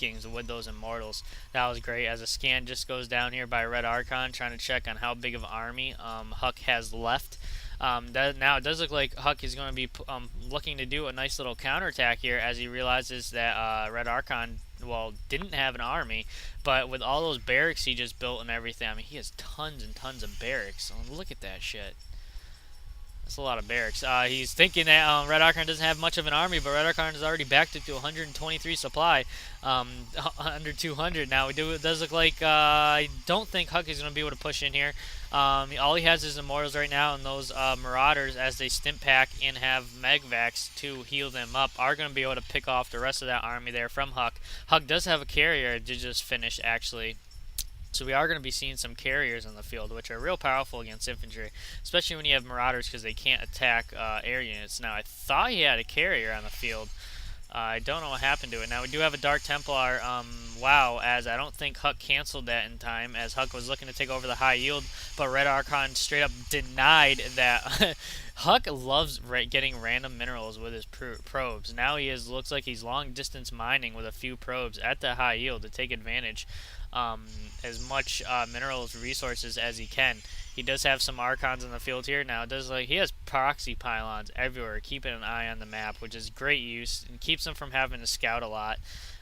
Vikings with those Immortals. That was great. As a scan just goes down here by RedArchon, trying to check on how big of an army HuK has left. Now it does look like HuK is going to be looking to do a nice little counterattack here as he realizes that RedArchon, well, didn't have an army, but with all those barracks he just built and everything, I mean, he has tons and tons of barracks. Oh, look at that shit. That's a lot of barracks. He's thinking that RedArchon doesn't have much of an army, but RedArchon is already backed up to 123 supply, under 200. Now, it does look like I don't think HuK is going to be able to push in here. All he has is Immortals right now, and those Marauders, as they stimp pack and have Megvacs to heal them up, are going to be able to pick off the rest of that army there from HuK. HuK does have a carrier to just finish, actually. So we are going to be seeing some carriers on the field, which are real powerful against infantry, especially when you have Marauders because they can't attack air units. Now, I thought he had a carrier on the field. I don't know what happened to it. Now, we do have a Dark Templar, wow, as I don't think HuK canceled that in time, as HuK was looking to take over the high yield, but RedArchon straight up denied that. HuK loves getting random minerals with his probes. Now looks like he's long distance mining with a few probes at the high yield to take advantage as much minerals resources as he can. He does have some Archons in the field here. Now, he has proxy pylons everywhere, keeping an eye on the map, which is great use and keeps him from having to scout a lot.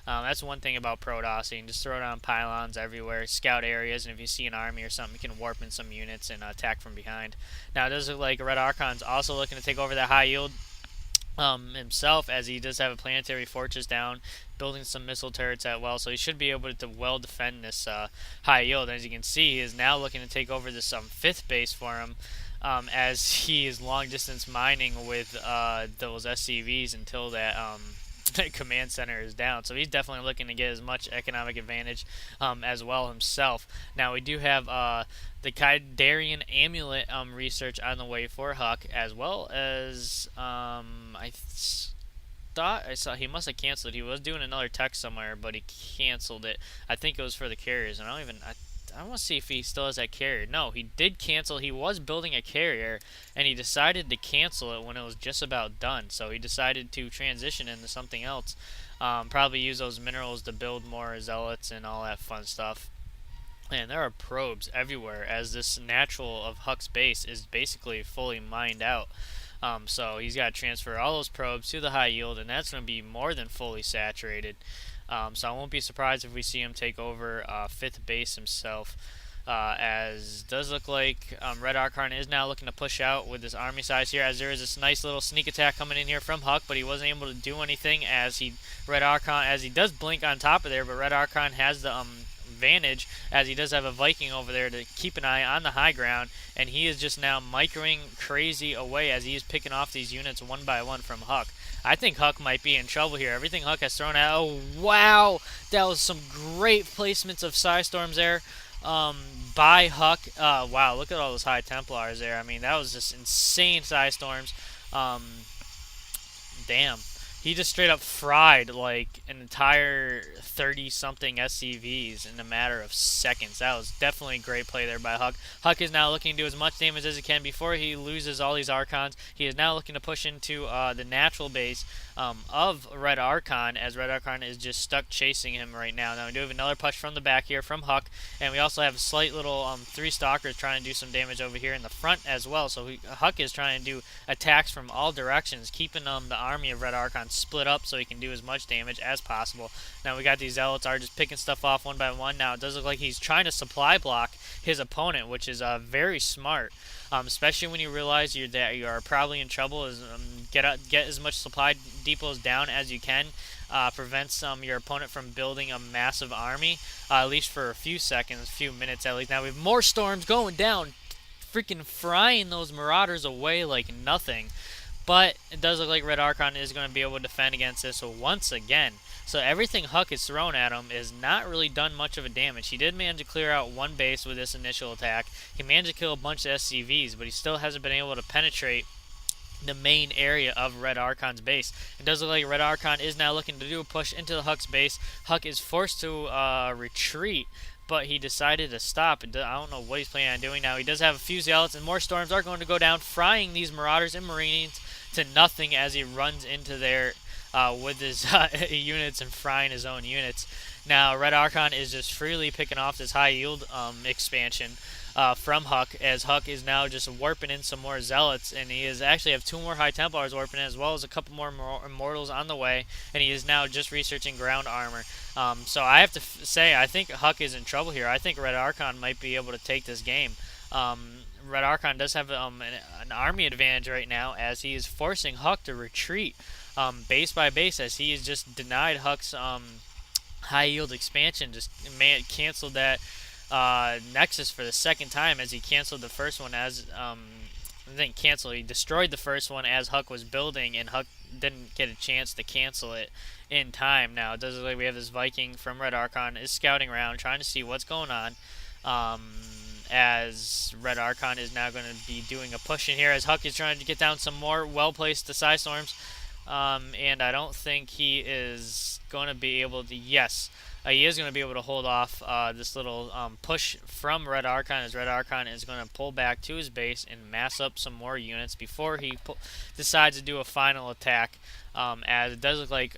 That's one thing about Protoss. You can just throw down pylons everywhere, scout areas, and if you see an army or something, you can warp in some units and attack from behind. Now, it does look like RedArchon's also looking to take over that high yield himself, as he does have a planetary fortress down, building some missile turrets as well, so he should be able to well defend this high yield. And as you can see, he is now looking to take over this 5th base for him, as he is long distance mining with those SCVs until that command center is down. So he's definitely looking to get as much economic advantage as well himself. Now, we do have the Kydarian Amulet research on the way for HuK, as well as I thought I saw he must have canceled. He was doing another tech somewhere, but he canceled it. I think it was for the carriers, and I want to see if he still has that carrier. No, he did cancel. He was building a carrier, and he decided to cancel it when it was just about done. So he decided to transition into something else. Probably use those minerals to build more zealots and all that fun stuff. And there are probes everywhere, as this natural of HuK's base is basically fully mined out. So he's got to transfer all those probes to the high yield, and that's going to be more than fully saturated. So I won't be surprised if we see him take over 5th base himself, as does look like RedArchon is now looking to push out with this army size here, as there is this nice little sneak attack coming in here from HuK, but he wasn't able to do anything, as he does blink on top of there, but RedArchon has the advantage, as he does have a Viking over there to keep an eye on the high ground, and he is just now microing crazy away as he is picking off these units one by one from HuK. I think HuK might be in trouble here. Everything HuK has thrown out. Oh, wow. That was some great placements of Psystorms there by HuK. Wow, look at all those high Templars there. I mean, that was just insane Psystorms. Damn. He just straight up fried like an entire 30-something SCVs in a matter of seconds. That was definitely a great play there by HuK. HuK is now looking to do as much damage as he can before he loses all these Archons. He is now looking to push into the natural base of RedArchon, as RedArchon is just stuck chasing him right now. Now we do have another push from the back here from HuK, and we also have a slight little 3 Stalkers trying to do some damage over here in the front as well. So HuK is trying to do attacks from all directions, keeping the army of RedArchon split up so he can do as much damage as possible. Now we got these Zealots are just picking stuff off one by one. Now it does look like he's trying to supply block his opponent, which is very smart. Especially when you realize that you are probably in trouble, get as much supply depots down as you can. Prevents your opponent from building a massive army, at least for a few seconds, few minutes at least. Now we have more storms going down, freaking frying those Marauders away like nothing. But it does look like RedArchon is going to be able to defend against this once again. So everything HuK is thrown at him is not really done much of a damage. He did manage to clear out one base with this initial attack. He managed to kill a bunch of SCVs, but he still hasn't been able to penetrate the main area of RedArchon's base. It does look like RedArchon is now looking to do a push into the HuK's base. HuK is forced to retreat, but he decided to stop. I don't know what he's planning on doing now. He does have a few Zealots, and more Storms are going to go down, frying these Marauders and Marines to nothing as he runs into their with his units and frying his own units. Now, RedArchon is just freely picking off this high yield expansion from HuK, as HuK is now just warping in some more Zealots, and he is actually have two more High Templars warping in, as well as a couple more Immortals on the way, and he is now just researching ground armor. So I have to say, I think HuK is in trouble here. I think RedArchon might be able to take this game. RedArchon does have an army advantage right now, as he is forcing HuK to retreat base by base, as he has just denied HuK's high yield expansion. Just canceled that Nexus for the second time, as he canceled the first one as I didn't cancel. He destroyed the first one as HuK was building, and HuK didn't get a chance to cancel it in time. Now it does look like we have this Viking from RedArchon is scouting around, trying to see what's going on. As RedArchon is now going to be doing a push in here, as HuK is trying to get down some more well-placed Psy Storms. And I don't think he is going to be able to. Yes, he is going to be able to hold off this little push from RedArchon, as RedArchon is going to pull back to his base and mass up some more units before he decides to do a final attack. As it does look like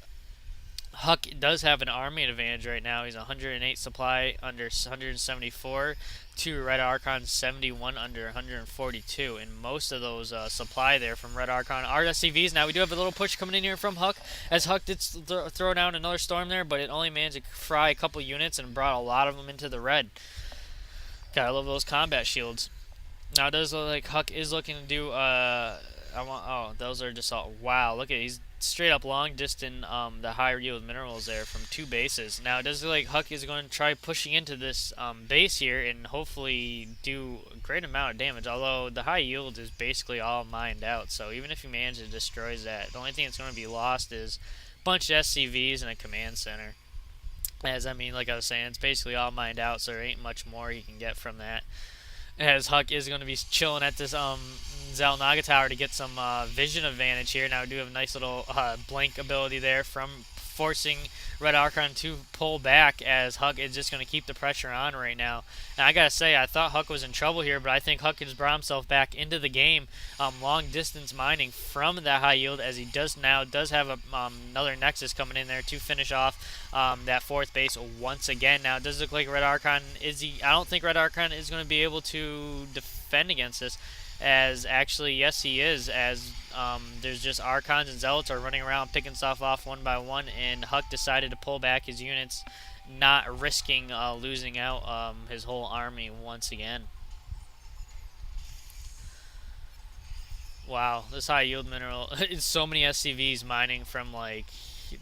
HuK does have an army advantage right now. He's 108 supply under 174 to RedArchon 71 under 142, and most of those supply there from RedArchon are SCVs. Now we do have a little push coming in here from HuK, as HuK did throw down another storm there, but it only managed to fry a couple units and brought a lot of them into the red. Gotta love those combat shields. Now it does look like HuK is looking to do those are just all, wow, look at it. He's straight up long distance the high yield minerals there from two bases. Now it does look like HuK is going to try pushing into this base here and hopefully do a great amount of damage, although the high yield is basically all mined out. So even if he manages to destroy that, the only thing that's going to be lost is a bunch of SCVs and a command center. As I mean, like I was saying, it's basically all mined out, so there ain't much more he can get from that. As HuK is going to be chilling at this Xel'naga Tower to get some vision advantage here. Now we do have a nice little blink ability there from forcing RedArchon to pull back, as HuK is just going to keep the pressure on right now. And I gotta say, I thought HuK was in trouble here, but I think HuK has brought himself back into the game. Long distance mining from that high yield, as he does have another Nexus coming in there to finish off that fourth base once again. Now it does look like RedArchon I don't think RedArchon is going to be able to defend against this. As actually, yes, he is, as there's just Archons and Zealots are running around picking stuff off one by one, and HuK decided to pull back his units, not risking losing out his whole army once again. Wow, this high yield mineral, it's so many SCVs mining from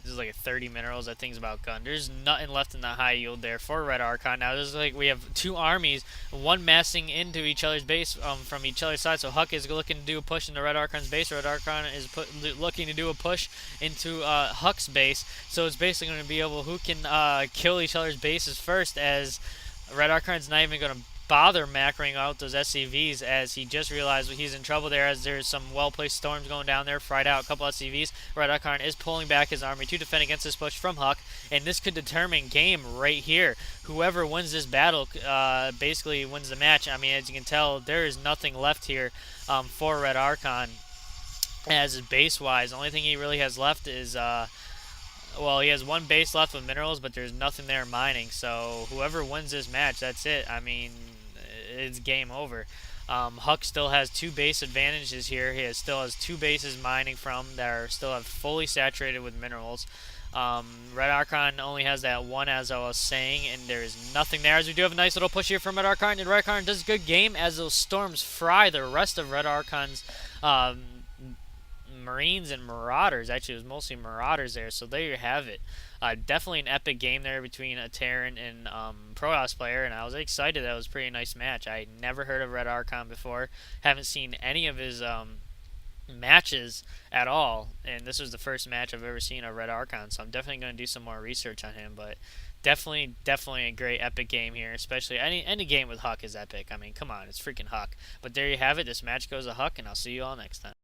this is like 30 minerals. That thing's about gone. There's nothing left in the high yield there for RedArchon. Now this is like we have two armies, one massing into each other's base from each other's side. So HuK is looking to do a push into RedArchon's base. RedArchon is looking to do a push into HuK's base. So it's basically going to be able who can kill each other's bases first, as RedArchon's not even going to bother macroing out those SCVs, as he just realized he's in trouble there, as there's some well-placed storms going down there, fried out a couple SCVs. RedArchon is pulling back his army to defend against this push from HuK, and this could determine game right here. Whoever wins this battle basically wins the match. I mean, as you can tell, there is nothing left here for RedArchon as base-wise. The only thing he really has left is well, he has one base left with minerals, but there's nothing there mining. So whoever wins this match, that's it. I mean, it's game over. HuK still has two base advantages here. He still has two bases mining from that are still have fully saturated with minerals. RedArchon only has that one, as I was saying, and there's nothing there. As we do have a nice little push here from RedArchon, and RedArchon does a good game as those storms fry the rest of RedArchon's Marines and Marauders. Actually, it was mostly Marauders there, so there you have it. Definitely an epic game there between a Terran and Protoss player, and I was excited. That was a pretty nice match. I never heard of RedArchon before. Haven't seen any of his matches at all, and this was the first match I've ever seen of RedArchon, so I'm definitely going to do some more research on him. But definitely a great epic game here, especially any game with HuK is epic. I mean, come on, it's freaking HuK. But there you have it. This match goes to HuK, and I'll see you all next time.